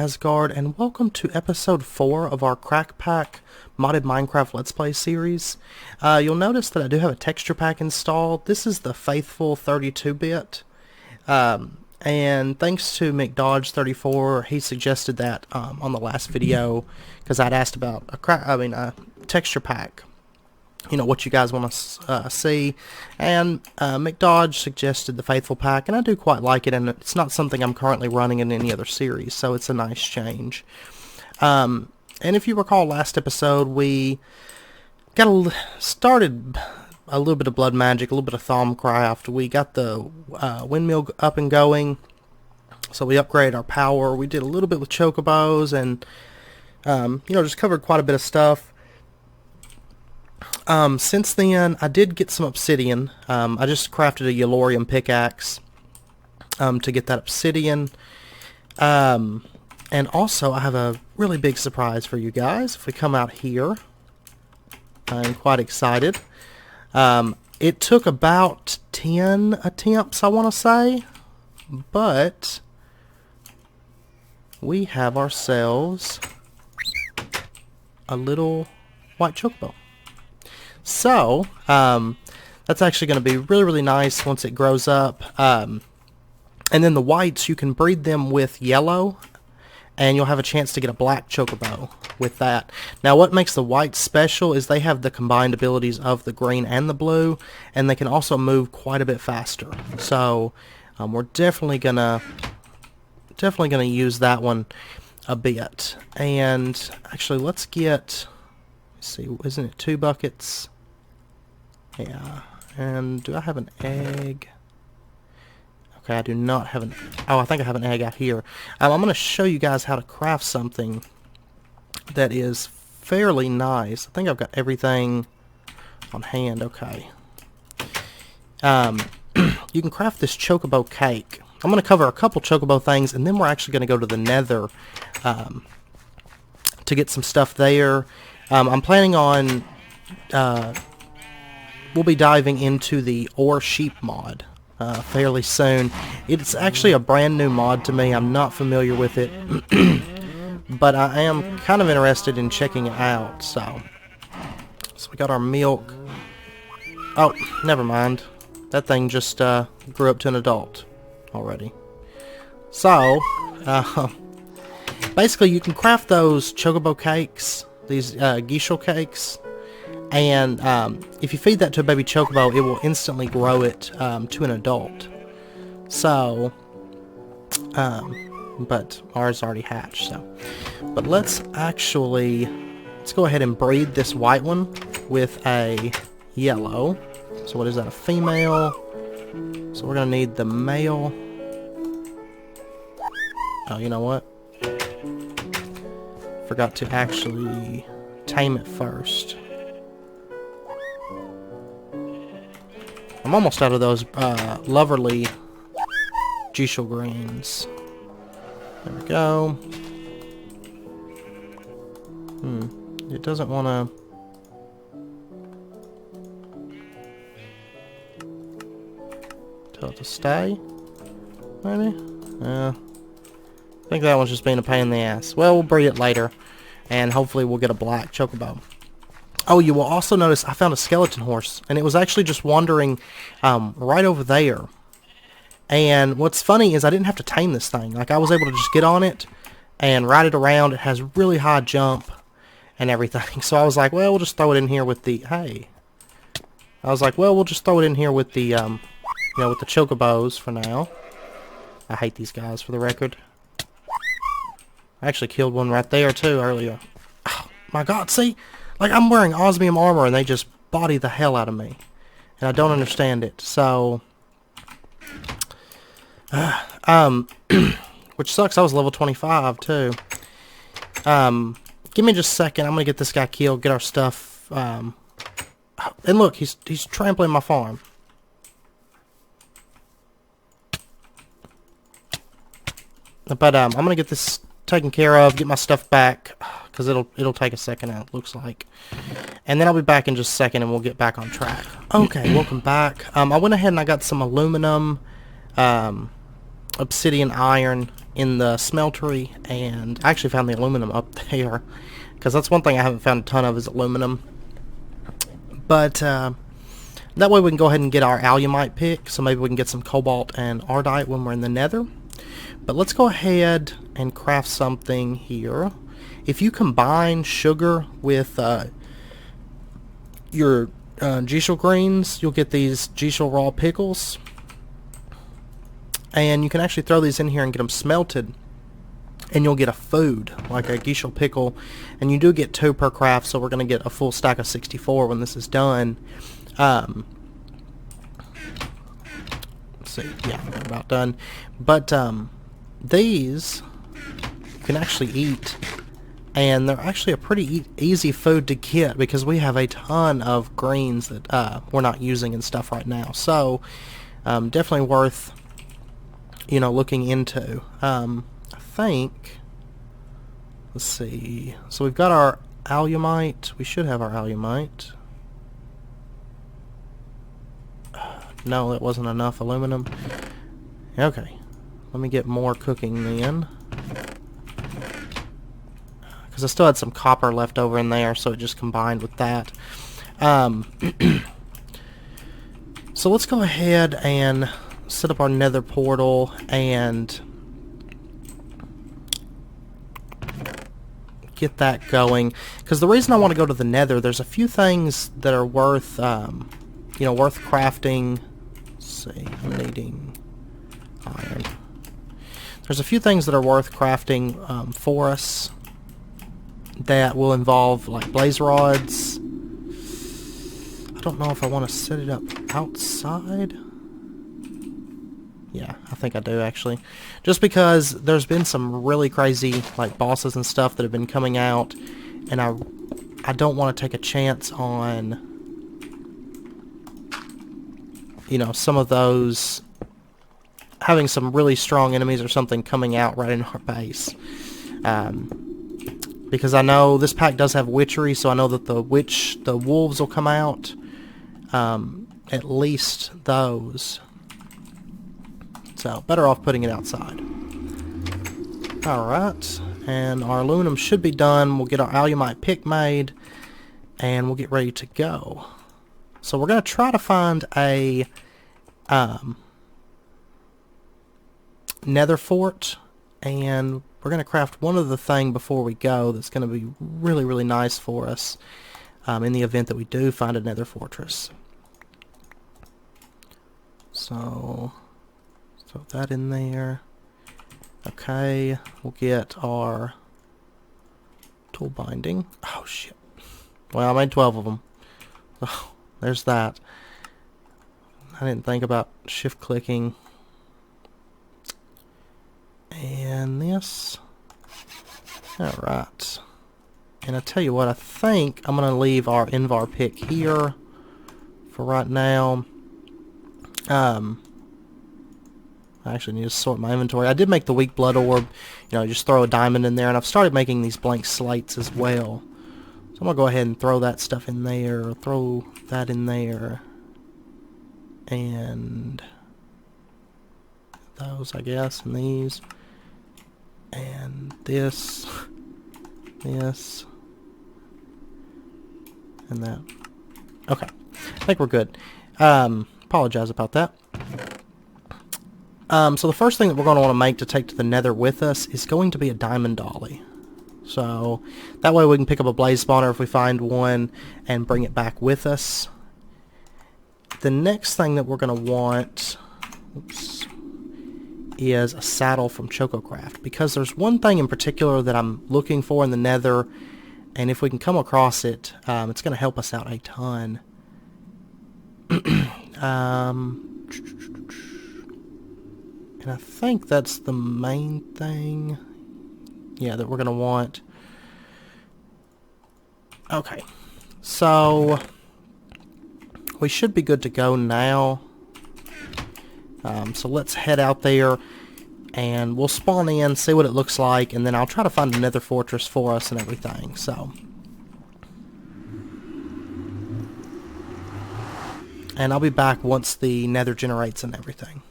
Asgaard, and welcome to episode 4 of our Crackpack modded Minecraft Let's Play series. You'll notice that I do have a texture pack installed. This is the faithful 32-bit, and thanks to McDodge34, he suggested that on the last video, because I'd asked about a texture pack. You know, what you guys want to see, and McDodge suggested the Faithful Pack, and I do quite like it, and it's not something I'm currently running in any other series, so it's a nice change. And if you recall last episode, we started a little bit of blood magic, a little bit of Thaumcraft. We got the windmill up and going, so we upgraded our power. We did a little bit with chocobos, and you know, just covered quite a bit of stuff. Since then, I did get some obsidian. I just crafted a Yellorium pickaxe to get that obsidian. And also, I have a really big surprise for you guys. If we come out here, I'm quite excited. It took about 10 attempts, I want to say, but we have ourselves a little white chocobo. So, that's actually going to be really, really nice once it grows up. And then the whites, you can breed them with yellow, and you'll have a chance to get a black chocobo with that. Now, what makes the whites special is they have the combined abilities of the green and the blue, and they can also move quite a bit faster. So, we're definitely gonna use that one a bit. And actually, let's get. Let's see, isn't it 2 buckets? Yeah, and do I have an egg? Okay, I do not have an... Oh, I think I have an egg out here. I'm going to show you guys how to craft something that is fairly nice. I think I've got everything on hand. Okay. You can craft this chocobo cake. I'm going to cover a couple chocobo things, and then we're actually going to go to the Nether to get some stuff there. I'm planning on... we'll be diving into the Ore Sheep mod fairly soon. It's actually a brand new mod to me. I'm not familiar with it, but I am kind of interested in checking it out. So we got our milk. Oh, never mind. That thing just grew up to an adult already. So basically, you can craft those chocobo cakes, these geishel cakes. And if you feed that to a baby chocobo, it will instantly grow it to an adult. So, but ours already hatched. So, but let's go ahead and breed this white one with a yellow. So what is that? A female. So we're gonna need the male. Oh, you know what? Forgot to actually tame it first. I'm almost out of those lovely geishel greens. There we go. It doesn't want to... tell it to stay, maybe? I think that one's just being a pain in the ass. Well, we'll breed it later, and hopefully we'll get a black chocobo. Oh, you will also notice I found a skeleton horse, and it was actually just wandering right over there. And what's funny is I didn't have to tame this thing. Like, I was able to just get on it and ride it around. It has really high jump and everything. So I was like, well, we'll just throw it in here with the... Hey. I was like, well, we'll just throw it in here with the, you know, with the chocobos for now. I hate these guys, for the record. I actually killed one right there, too, earlier. Oh, my God, see? Like, I'm wearing osmium armor, and they just body the hell out of me. And I don't understand it. So, which sucks. I was level 25, too. Give me just a second. I'm going to get this guy killed, get our stuff. And look, he's trampling my farm. But, I'm going to get this taken care of, get my stuff back, because it'll take a second, it looks like. And then I'll be back in just a second, and we'll get back on track. Okay, welcome back. I went ahead and I got some aluminum, obsidian iron in the smeltery, and I actually found the aluminum up there, because that's one thing I haven't found a ton of is aluminum. But that way we can go ahead and get our alumite pick, so maybe we can get some cobalt and ardite when we're in the nether. But let's go ahead and craft something here. If you combine sugar with your geishal greens, you'll get these geishal raw pickles. And you can actually throw these in here and get them smelted, and you'll get a food, like a geishal pickle. And you do get 2 per craft, so we're going to get a full stack of 64 when this is done. Let's see, yeah, we're about done. But these you can actually eat, and they're actually a pretty easy food to get, because we have a ton of greens that we're not using and stuff right now. So definitely worth, you know, looking into. I think, let's see, so we've got our alumite. We should have our alumite. No, that wasn't enough aluminum. Okay, let me get more cooking then, because I still had some copper left over in there, so it just combined with that. So let's go ahead and set up our nether portal and get that going, because the reason I want to go to the nether, there's a few things that are worth you know, worth crafting. Let's see, I'm needing iron. There's a few things that are worth crafting for us that will involve, like, blaze rods. I don't know if I want to set it up outside. Yeah, I think I do, actually. Just because there's been some really crazy, like, bosses and stuff that have been coming out, and I don't want to take a chance on, you know, some of those, having some really strong enemies or something coming out right in our base. Because I know this pack does have witchery, so I know that the wolves will come out. At least those. So, better off putting it outside. Alright, and our aluminum should be done. We'll get our alumite pick made, and we'll get ready to go. So we're going to try to find a nether fort, and we're going to craft one other thing before we go that's going to be really, really nice for us in the event that we do find a nether fortress. So, throw that in there. Okay, we'll get our tool binding. Oh, shit. Well, I made 12 of them. Oh, there's that. I didn't think about shift clicking. And this. Alright. And I tell you what, I think I'm going to leave our Invar pick here for right now. I actually need to sort my inventory. I did make the weak blood orb. You know, just throw a diamond in there, and I've started making these blank slates as well. So I'm going to go ahead and throw that stuff in there, throw that in there, and those, I guess, and these, and this, this, and that. Okay, I think we're good. Apologize about that. So the first thing that we're going to want to make to take to the nether with us is going to be a diamond dolly. So that way we can pick up a blaze spawner if we find one and bring it back with us. The next thing that we're going to want, oops, is a saddle from Chococraft, because there's one thing in particular that I'm looking for in the nether, and if we can come across it, it's going to help us out a ton. And I think that's the main thing, yeah, that we're going to want. Okay, so we should be good to go now. So let's head out there, and we'll spawn in, see what it looks like, and then I'll try to find a nether fortress for us and everything. So, and I'll be back once the nether generates and everything.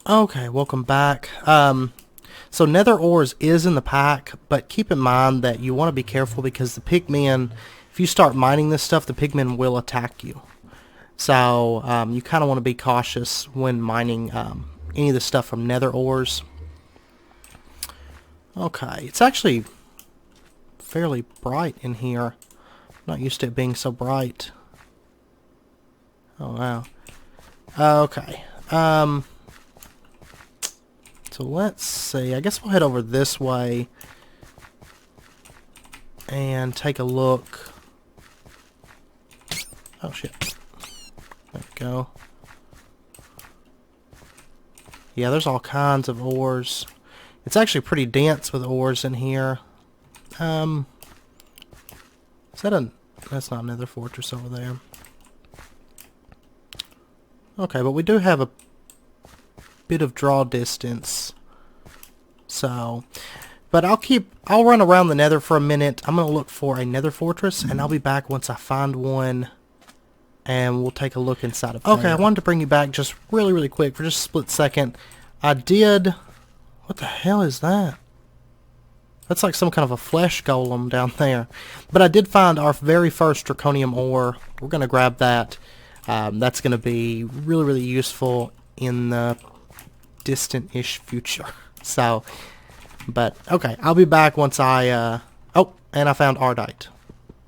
Okay, welcome back. So nether ores is in the pack, but keep in mind that you want to be careful because the pigmen, if you start mining this stuff, the pigmen will attack you. So you kind of want to be cautious when mining any of the stuff from nether ores. Okay, it's actually fairly bright in here. Not used to it being so bright. Oh wow. Okay. So let's see. I guess we'll head over this way and take a look. Oh shit. There we go. Yeah, there's all kinds of ores. It's actually pretty dense with ores in here. Is that a... That's not another fortress over there. Okay, but we do have a bit of draw distance. So... But I'll run around the nether for a minute. I'm going to look for a nether fortress, and I'll be back once I find one. And we'll take a look inside of there. Okay, I wanted to bring you back just really quick for just a split second. I did... What the hell is that? That's like some kind of a flesh golem down there. But I did find our very first draconium ore. We're going to grab that. That's going to be really useful in the distant-ish future. So, but, okay. I'll be back once I, oh, and I found ardite.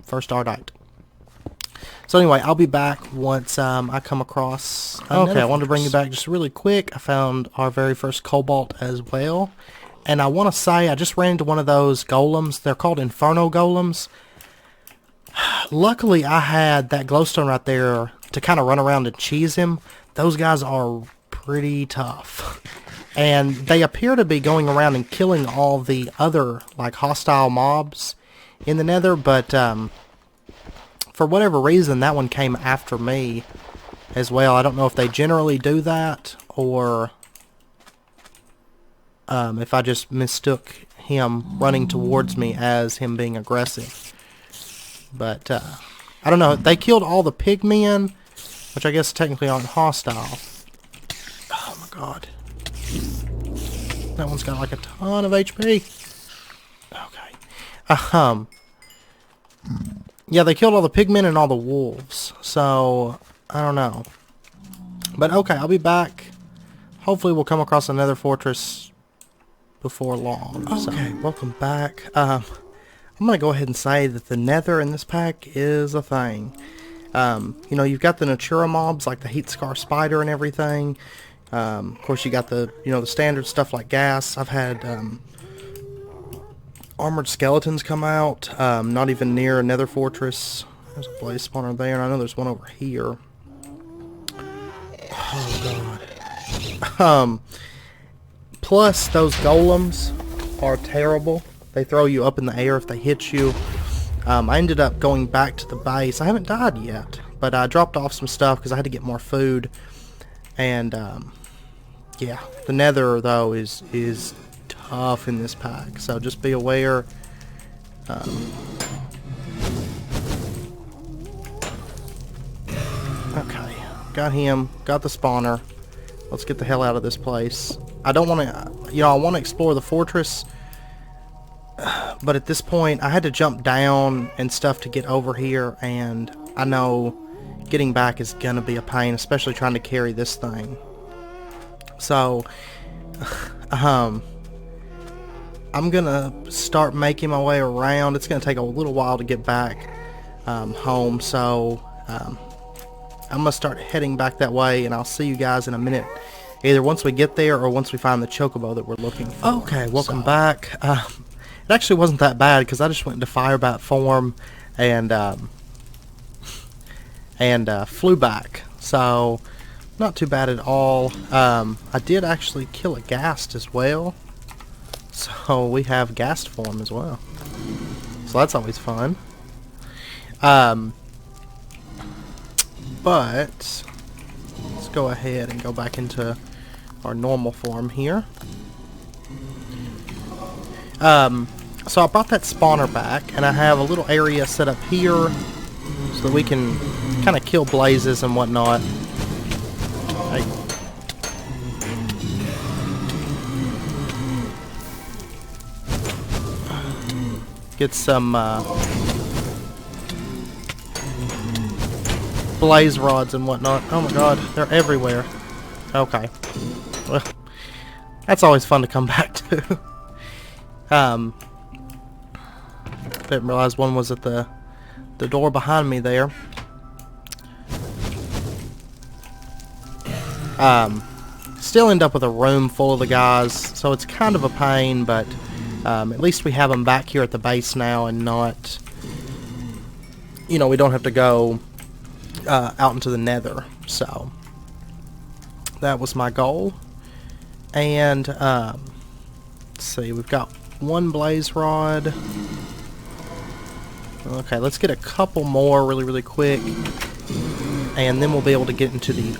First ardite. So anyway, I'll be back once I come across... Okay, I wanted to bring you back just really quick. I found our very first cobalt as well. And I want to say I just ran into one of those golems. They're called inferno golems. Luckily, I had that glowstone right there to kind of run around and cheese him. Those guys are pretty tough. And they appear to be going around and killing all the other like hostile mobs in the nether, but... for whatever reason, that one came after me as well. I don't know if they generally do that or if I just mistook him running towards me as him being aggressive. But I don't know. They killed all the pigmen, which I guess technically aren't hostile. Oh my god. That one's got like a ton of HP. Okay. Yeah, they killed all the pigmen and all the wolves. So, I don't know. But okay, I'll be back. Hopefully we'll come across another fortress before long. Okay, so, welcome back. I'm going to go ahead and say that the nether in this pack is a thing. You know, you've got the Natura mobs like the Heat Scar Spider and everything. Of course, you got the, you know, the standard stuff like gas. I've had... armored skeletons come out, not even near a nether fortress. There's a blaze spawner there, and I know there's one over here. Oh god. Plus those golems are terrible. They throw you up in the air if they hit you. I ended up going back to the base. I haven't died yet, but I dropped off some stuff because I had to get more food. And yeah, the nether though is tough in this pack, so just be aware. Okay, got him, got the spawner. Let's get the hell out of this place. I don't want to, you know, I want to explore the fortress, but at this point I had to jump down and stuff to get over here, and I know getting back is gonna be a pain, especially trying to carry this thing. So I'm gonna start making my way around. It's gonna take a little while to get back home, so I'm gonna start heading back that way, and I'll see you guys in a minute, either once we get there or once we find the chocobo that we're looking for. Okay, welcome back. It actually wasn't that bad because I just went into firebat form and flew back, so not too bad at all. I did actually kill a ghast as well. So we have ghast form as well. So that's always fun. But let's go ahead and go back into our normal form here. So I brought that spawner back, and I have a little area set up here so that we can kind of kill blazes and whatnot. Hey. get some blaze rods and whatnot. Oh my god, they're everywhere. Okay. Well, that's always fun to come back to. Didn't realize one was at the door behind me there. Still end up with a room full of the guys, so it's kind of a pain, but at least we have them back here at the base now and not, you know, we don't have to go out into the Nether. So that was my goal. And let's see, we've got one blaze rod. Okay, let's get a couple more really quick, and then we'll be able to get into the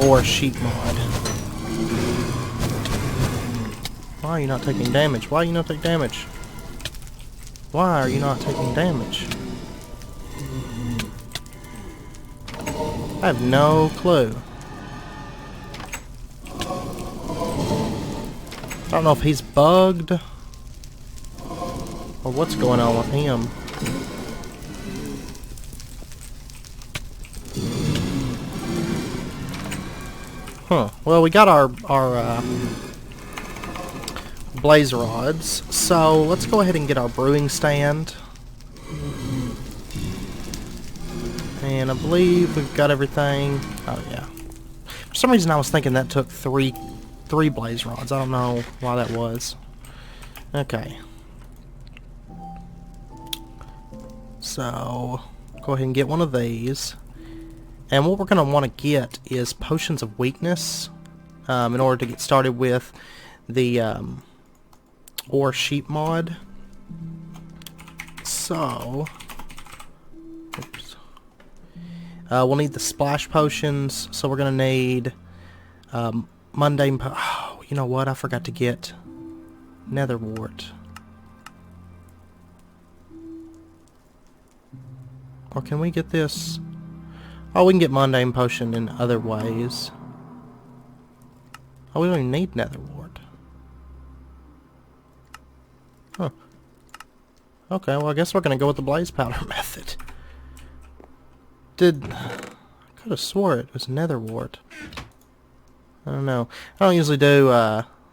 ore sheep mod. Why are you not taking damage? Why are you not taking damage? Why are you not taking damage? I have no clue. I don't know if he's bugged or what's going on with him. Huh. Well, we got our blaze rods, so let's go ahead and get our brewing stand. And I believe we've got everything. Oh yeah. For some reason I was thinking that took three blaze rods. I don't know why that was. Okay. So go ahead and get one of these. And what we're going to want to get is potions of weakness in order to get started with the ore sheep mod. So, oops. We'll need the splash potions. So we're going to need mundane oh, you know what? I forgot to get nether wart. Or can we get this? Oh, we can get mundane potion in other ways. Oh, we don't even need nether wart. Huh. Okay, well I guess we're gonna go with the blaze powder method. I could have swore it was nether wart. I don't know. I don't usually do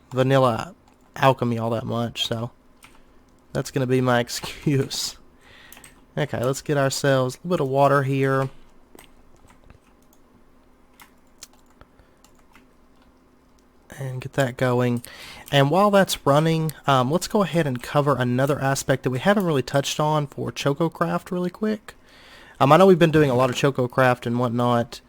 vanilla alchemy all that much, so that's gonna be my excuse. Okay, let's get ourselves a little bit of water here. And get that going. And while that's running, let's go ahead and cover another aspect that we haven't really touched on for Chococraft really quick. I know we've been doing a lot of Chococraft and whatnot,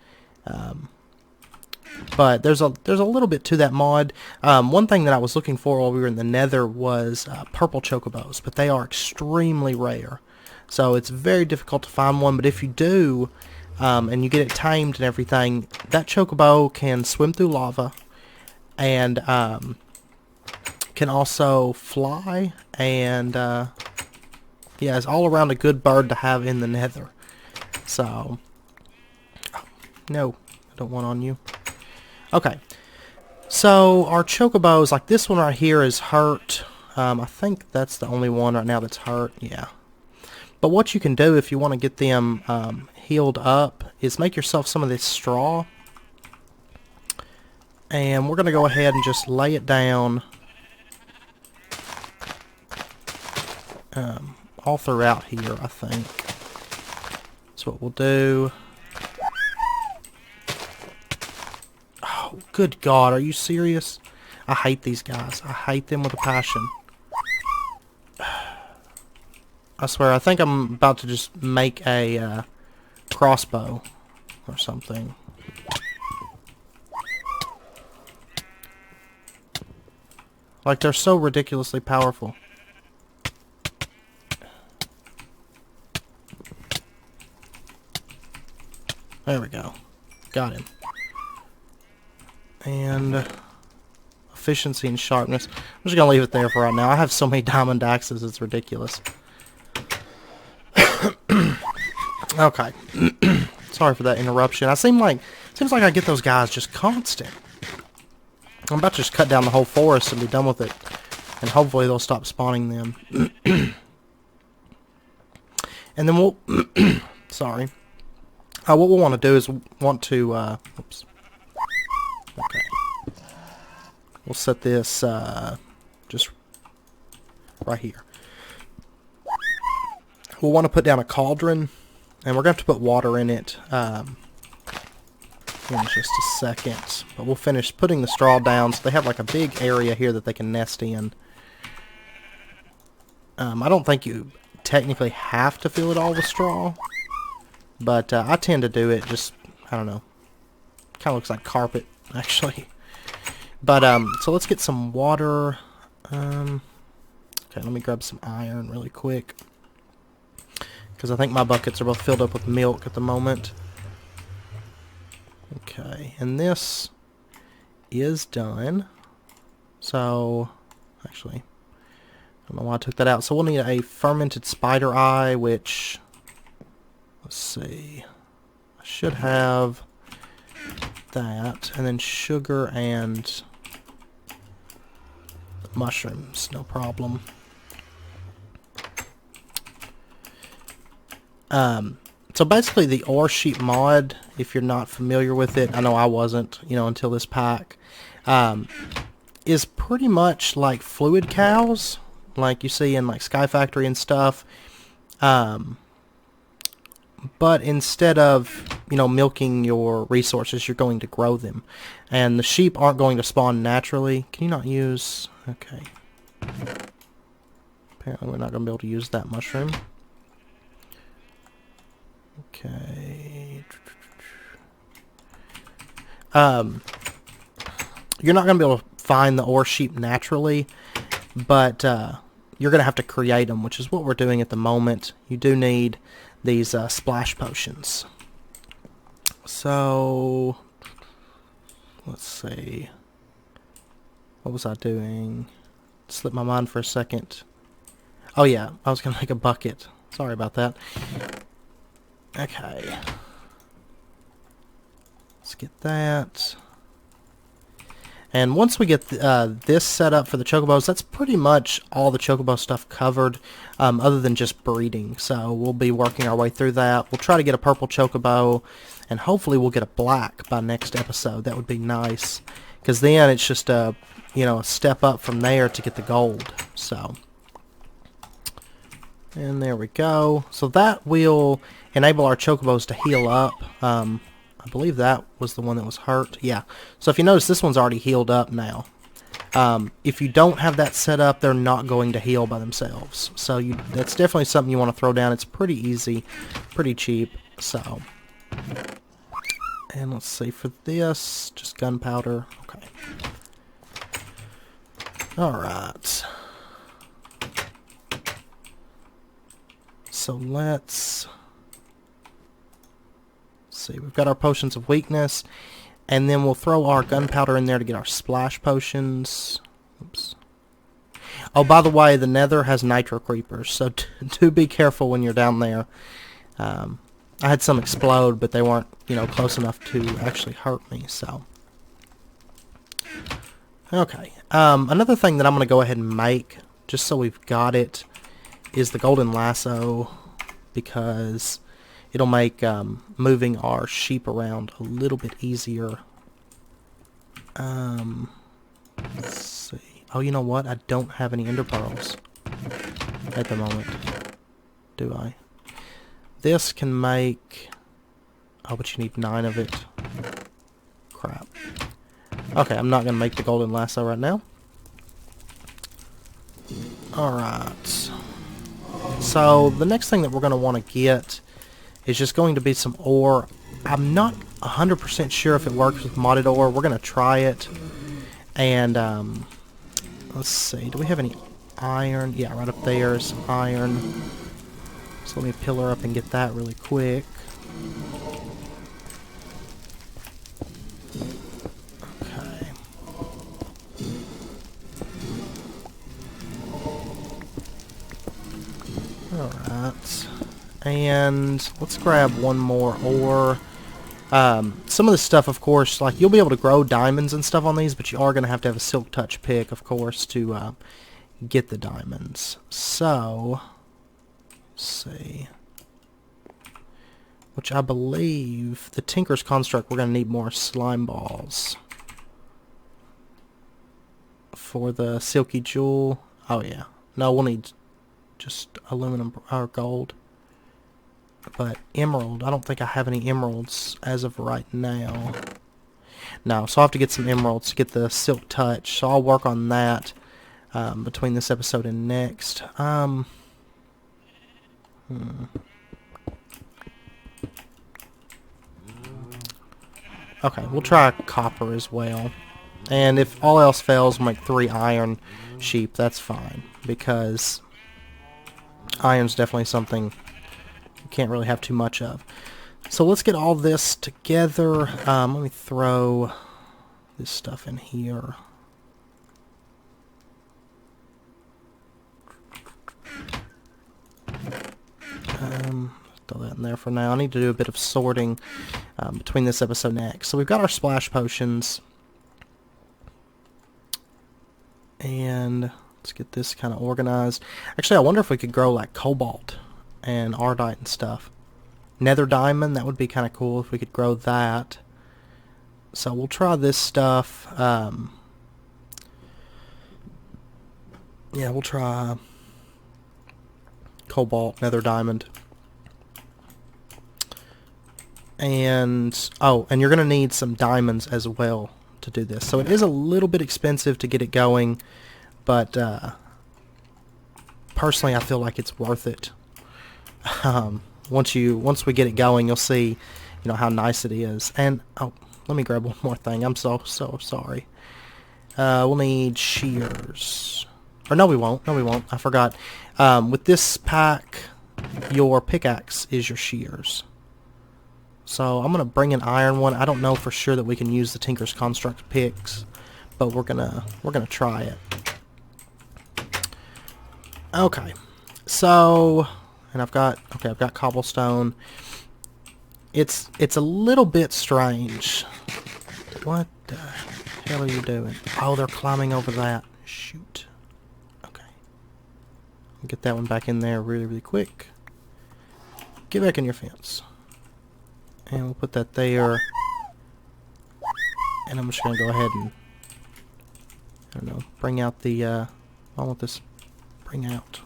but there's a little bit to that mod. One thing that I was looking for while we were in the Nether was purple chocobos, but they are extremely rare. So it's very difficult to find one, but if you do, and you get it tamed and everything, that chocobo can swim through lava, and can also fly, and yeah, it's all around a good bird to have in the Nether. So, no, I don't want on you. Okay, so our chocobos, like this one right here, is hurt. I think that's the only one right now that's hurt. Yeah. But what you can do if you want to get them healed up is make yourself some of this straw. And we're going to go ahead and just lay it down all throughout here, I think. That's what we'll do. Oh, good God, are you serious? I hate these guys. I hate them with a passion. I swear, I think I'm about to just make a crossbow or something. Like, they're so ridiculously powerful. There we go. Got him. And efficiency and sharpness. I'm just going to leave it there for right now. I have so many diamond axes, it's ridiculous. Okay. Sorry for that interruption. Seems like I get those guys just constant. I'm about to just cut down the whole forest and be done with it. And hopefully they'll stop spawning them. And then we'll, sorry. What we'll want to do is oops. Okay. We'll set this, just right here. We'll want to put down a cauldron, and we're going to have to put water in it, in just a second. But we'll finish putting the straw down, so they have like a big area here that they can nest in. I don't think you technically have to fill it all with straw, but I tend to do it just, I don't know, kind of looks like carpet, actually. But, so let's get some water. Okay, let me grab some iron really quick, because I think my buckets are both filled up with milk at the moment. Okay, and this is done. So, actually, I don't know why I took that out. So we'll need a fermented spider eye, which, let's see, I should have that, and then sugar and mushrooms, no problem. So basically the ore sheep mod, if you're not familiar with it, I know I wasn't, you know, until this pack, is pretty much like fluid cows, like you see in like Sky Factory and stuff. But instead of, you know, milking your resources, you're going to grow them. And the sheep aren't going to spawn naturally. Can you not use... Okay. Apparently we're not going to be able to use that mushroom. Okay. You're not going to be able to find the ore sheep naturally, but you're going to have to create them, which is what we're doing at the moment. You do need these splash potions. So, let's see. What was I doing? Slipped my mind for a second. Oh yeah, I was going to make a bucket. Sorry about that. Okay. Let's get that. And once we get this set up for the chocobos, that's pretty much all the chocobo stuff covered, other than just breeding. So we'll be working our way through that. We'll try to get a purple chocobo, and hopefully we'll get a black by next episode. That would be nice, because then it's just a, you know, a step up from there to get the gold. So, and there we go. So that will enable our chocobos to heal up. I believe that was the one that was hurt. Yeah. So if you notice, this one's already healed up now. If you don't have that set up, they're not going to heal by themselves. So that's definitely something you want to throw down. It's pretty easy, pretty cheap. So, and let's see, for this, just gunpowder. Okay. Alright. So let's see, we've got our potions of weakness, and then we'll throw our gunpowder in there to get our splash potions. Oops. Oh, by the way, the Nether has nitro creepers, so do be careful when you're down there. I had some explode, but they weren't, you know, close enough to actually hurt me. So, okay. Another thing that I'm going to go ahead and make, just so we've got it, is the golden lasso, because it'll make moving our sheep around a little bit easier. Let's see. Oh, you know what? I don't have any ender pearls at the moment. Do I? This can make... Oh, but you need 9 of it. Crap. Okay, I'm not going to make the golden lasso right now. Alright. So, the next thing that we're going to want to get is just going to be some ore. I'm not 100% sure if it works with modded ore. We're going to try it. And, let's see. Do we have any iron? Yeah, right up there is some iron. So let me pillar up and get that really quick. Okay. Alright. And let's grab one more ore. Some of the stuff, of course, like you'll be able to grow diamonds and stuff on these, but you are going to have a silk touch pick, of course, to get the diamonds. So, let's see. which I believe the Tinker's Construct, we're going to need more slime balls. For the Silky Jewel, oh yeah. No, we'll need just aluminum or gold. But emerald, I don't think I have any emeralds as of right now. No, so I'll have to get some emeralds to get the Silk Touch. So I'll work on that between this episode and next. Okay, we'll try copper as well. And if all else fails, we'll make 3 iron sheep. That's fine, because iron's definitely something you can't really have too much of. So let's get all this together. Let me throw this stuff in here. Throw that in there for now. I need to do a bit of sorting between this episode and next. So we've got our splash potions. And let's get this kind of organized. Actually, I wonder if we could grow like cobalt and ardite and stuff. Nether diamond, that would be kind of cool if we could grow that. So we'll try this stuff. Yeah, we'll try cobalt, nether diamond. And, oh, and you're going to need some diamonds as well to do this. So it is a little bit expensive to get it going, but personally I feel like it's worth it. Once we get it going, you'll see, how nice it is. And, oh, let me grab one more thing. I'm so sorry. We'll need shears. Or no, we won't. No, we won't. I forgot. With this pack, your pickaxe is your shears. So I'm going to bring an iron one. I don't know for sure that we can use the Tinker's Construct picks, but we're gonna try it. Okay. So, and I've got cobblestone. It's a little bit strange. What the hell are you doing? Oh, they're climbing over that. Shoot. Okay. Get that one back in there really, really quick. Get back in your fence. And we'll put that there. And I'm just going to go ahead and, I don't know, bring out the, I want this, bring out.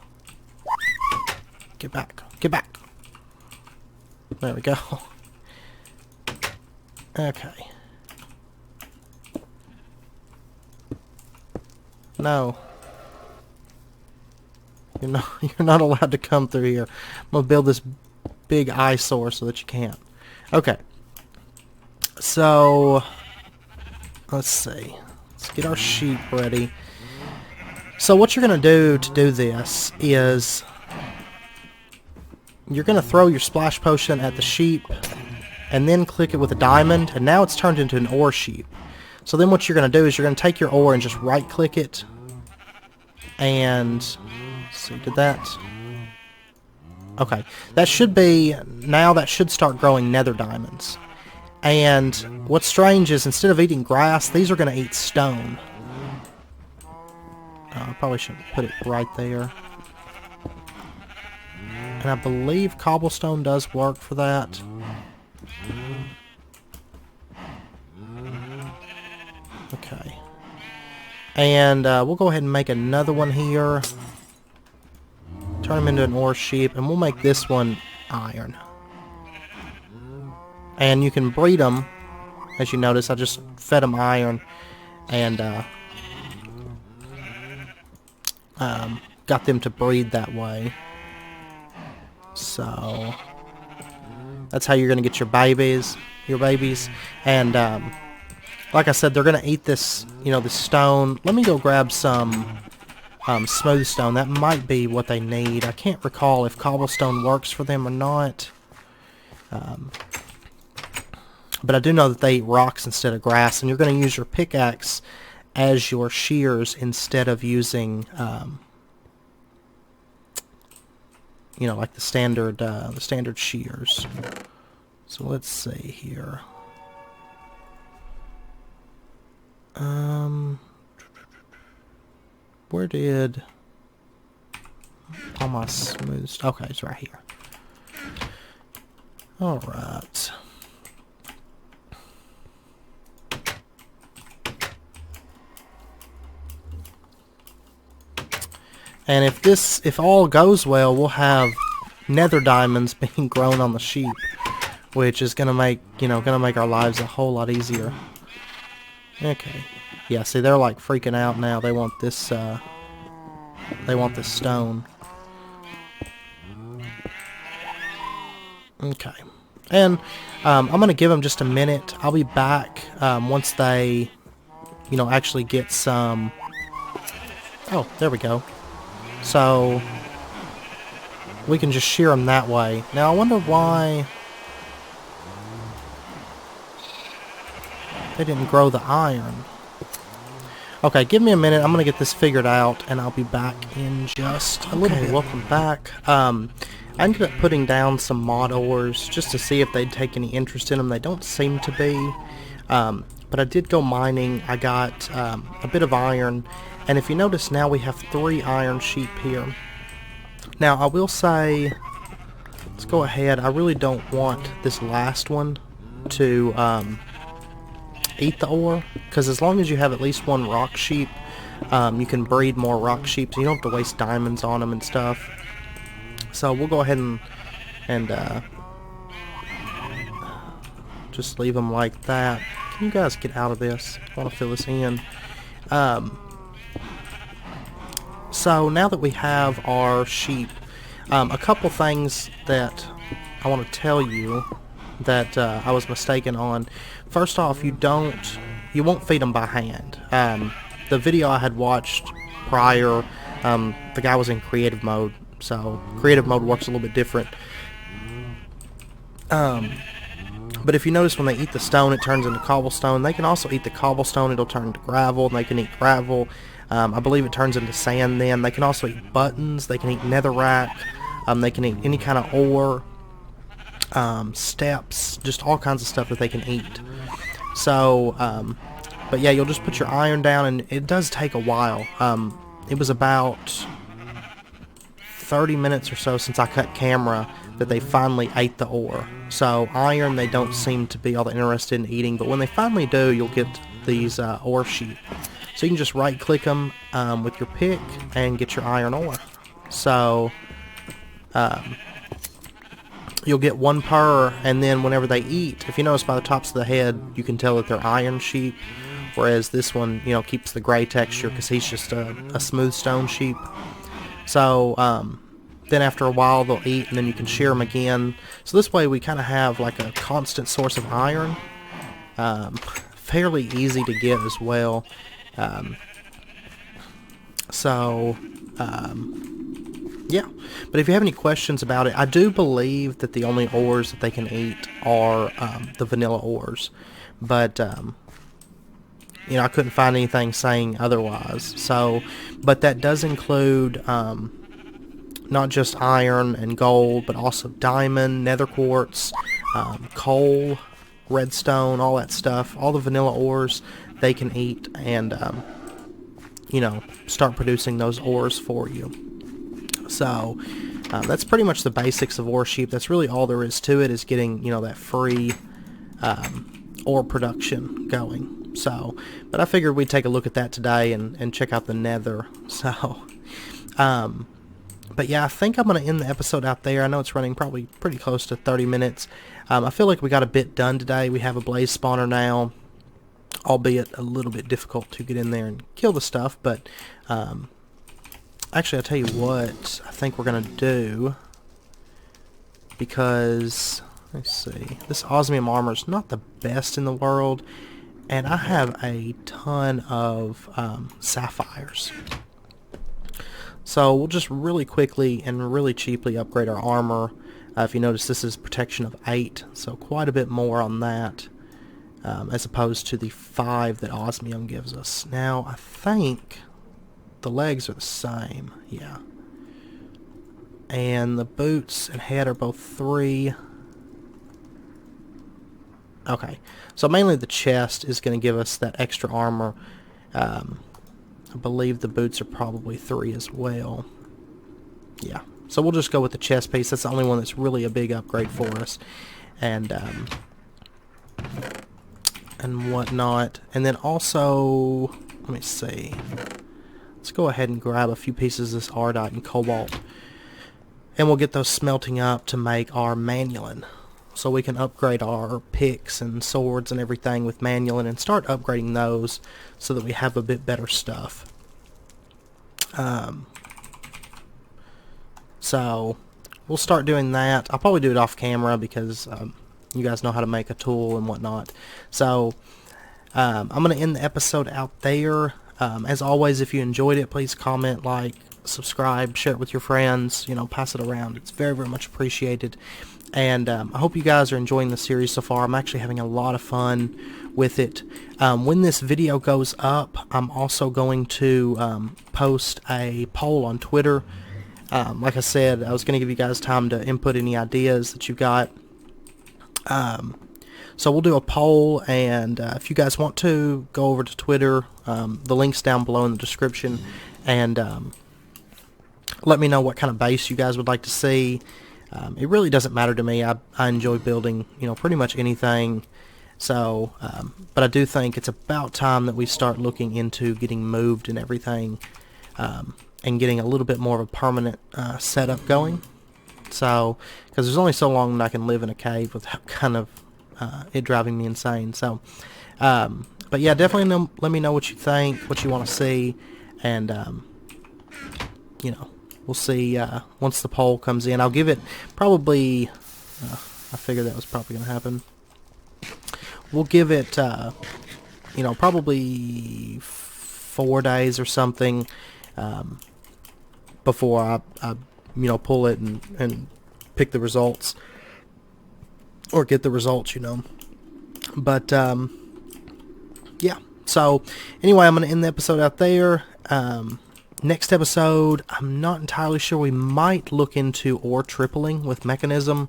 Get back. Get back. There we go. Okay. No. You're not allowed to come through here. I'm going to build this big eyesore so that you can't. Okay, so let's see. Let's get our sheep ready. So what you're going to do this is you're going to throw your splash potion at the sheep and then click it with a diamond, and now it's turned into an ore sheep. So then what you're going to do is you're going to take your ore and just right click it, and let's see, did that? Okay, that should be, now that should start growing nether diamonds. And what's strange is instead of eating grass, these are going to eat stone. I probably shouldn't put it right there. And I believe cobblestone does work for that. Okay. And we'll go ahead and make another one here. Turn them into an ore sheep, and we'll make this one iron. And you can breed them. As you notice, I just fed them iron, and got them to breed that way. So that's how you're going to get your babies. And like I said, they're going to eat this, this stone. Let me go grab some smooth stone. That might be what they need. I can't recall if cobblestone works for them or not. But I do know that they eat rocks instead of grass, and you're going to use your pickaxe as your shears instead of using, like the standard shears. So let's see here. Where did all my smooth... Okay, it's right here. Alright. And if all goes well, we'll have nether diamonds being grown on the sheep, which is gonna make our lives a whole lot easier. Okay. Yeah, see, they're like freaking out now. They want this stone. Okay. And I'm gonna give them just a minute. I'll be back once they actually get some. Oh, there we go. So we can just shear them that way. Now I wonder why they didn't grow the iron. Okay, give me a minute. I'm gonna get this figured out, and I'll be back in just a little bit. Welcome back. I ended up putting down some mod ores just to see if they'd take any interest in them. They don't seem to be, but I did go mining. I got a bit of iron, and if you notice now we have 3 iron sheep here. Now I will say, let's go ahead. I really don't want this last one to eat the ore, because as long as you have at least 1 rock sheep, you can breed more rock sheep, so you don't have to waste diamonds on them and stuff. So we'll go ahead and just leave them like that. Can you guys get out of this? I want to fill this in. So now that we have our sheep, a couple things that I want to tell you that I was mistaken on. First off, you won't feed them by hand. The video I had watched prior, the guy was in creative mode, so creative mode works a little bit different. But if you notice, when they eat the stone, it turns into cobblestone. They can also eat the cobblestone, it'll turn into gravel, and they can eat gravel. I believe it turns into sand then. They can also eat buttons, they can eat netherrack, they can eat any kind of ore, steps, just all kinds of stuff that they can eat. So, but yeah, you'll just put your iron down, and it does take a while. It was about 30 minutes or so since I cut camera that they finally ate the ore. So iron they don't seem to be all that interested in eating, but when they finally do, you'll get these ore sheep. So you can just right click them with your pick and get your iron ore. So you'll get 1 per, and then whenever they eat, if you notice by the tops of the head, you can tell that they're iron sheep, whereas this one, keeps the gray texture because he's just a smooth stone sheep. So then after a while they'll eat, and then you can shear them again. So this way we kind of have like a constant source of iron. Fairly easy to get as well. Yeah, but if you have any questions about it, I do believe that the only ores that they can eat are the vanilla ores, but I couldn't find anything saying otherwise. So, but that does include not just iron and gold, but also diamond, nether quartz, coal, redstone, all that stuff. All the vanilla ores they can eat, and start producing those ores for you. So that's pretty much the basics of ore sheep. That's really all there is to it, is getting that free ore production going. So, but I figured we'd take a look at that today and check out the nether. So, but yeah, I think I'm going to end the episode out there. I know it's running probably pretty close to 30 minutes. I feel like we got a bit done today. We have a blaze spawner now, albeit a little bit difficult to get in there and kill the stuff, but actually, I'll tell you what I think we're going to do, because, let's see, this osmium armor is not the best in the world, and I have a ton of sapphires. So we'll just really quickly and really cheaply upgrade our armor. If you notice, this is protection of 8, so quite a bit more on that, as opposed to the 5 that osmium gives us. Now, I think the legs are the same, yeah. And the boots and head are both 3. Okay, so mainly the chest is going to give us that extra armor. I believe the boots are probably 3 as well. Yeah, so we'll just go with the chest piece. That's the only one that's really a big upgrade for us. and whatnot. And then also, let me see. Let's go ahead and grab a few pieces of this ardite and cobalt, and we'll get those smelting up to make our manulin, so we can upgrade our picks and swords and everything with manulin and start upgrading those so that we have a bit better stuff. So we'll start doing that. I'll probably do it off camera because you guys know how to make a tool and whatnot. So I'm going to end the episode out there. As always, if you enjoyed it, please comment, like, subscribe, share it with your friends, you know, pass it around. It's very, very much appreciated. And I hope you guys are enjoying the series so far. I'm actually having a lot of fun with it. When this video goes up, I'm also going to post a poll on Twitter. Like I said, I was going to give you guys time to input any ideas that you've got. So we'll do a poll, and if you guys want to, go over to Twitter. The link's down below in the description, and let me know what kind of base you guys would like to see. It really doesn't matter to me. I enjoy building, you know, pretty much anything. So, but I do think it's about time that we start looking into getting moved and everything, and getting a little bit more of a permanent setup going. So, because there's only so long that I can live in a cave without kind of it driving me insane. So, but yeah, definitely let me know what you think, what you want to see, and you know, we'll see once the poll comes in. I'll give it probably, I figured that was probably going to happen. We'll give it, you know, probably 4 days or something before I you know, pull it and pick the results, or get the results, you know. But yeah, so anyway, I'm going to end the episode out there. Next episode, I'm not entirely sure. We might look into ore tripling with mechanism.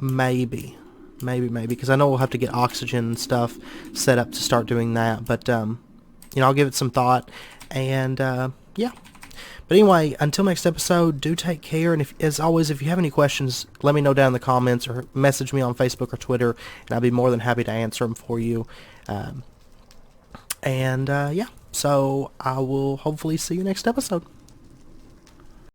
Maybe, because I know we'll have to get oxygen and stuff set up to start doing that. But you know, I'll give it some thought, and yeah. But anyway, until next episode, do take care, and as always, if you have any questions, let me know down in the comments, or message me on Facebook or Twitter, and I'll be more than happy to answer them for you. And yeah, so I will hopefully see you next episode.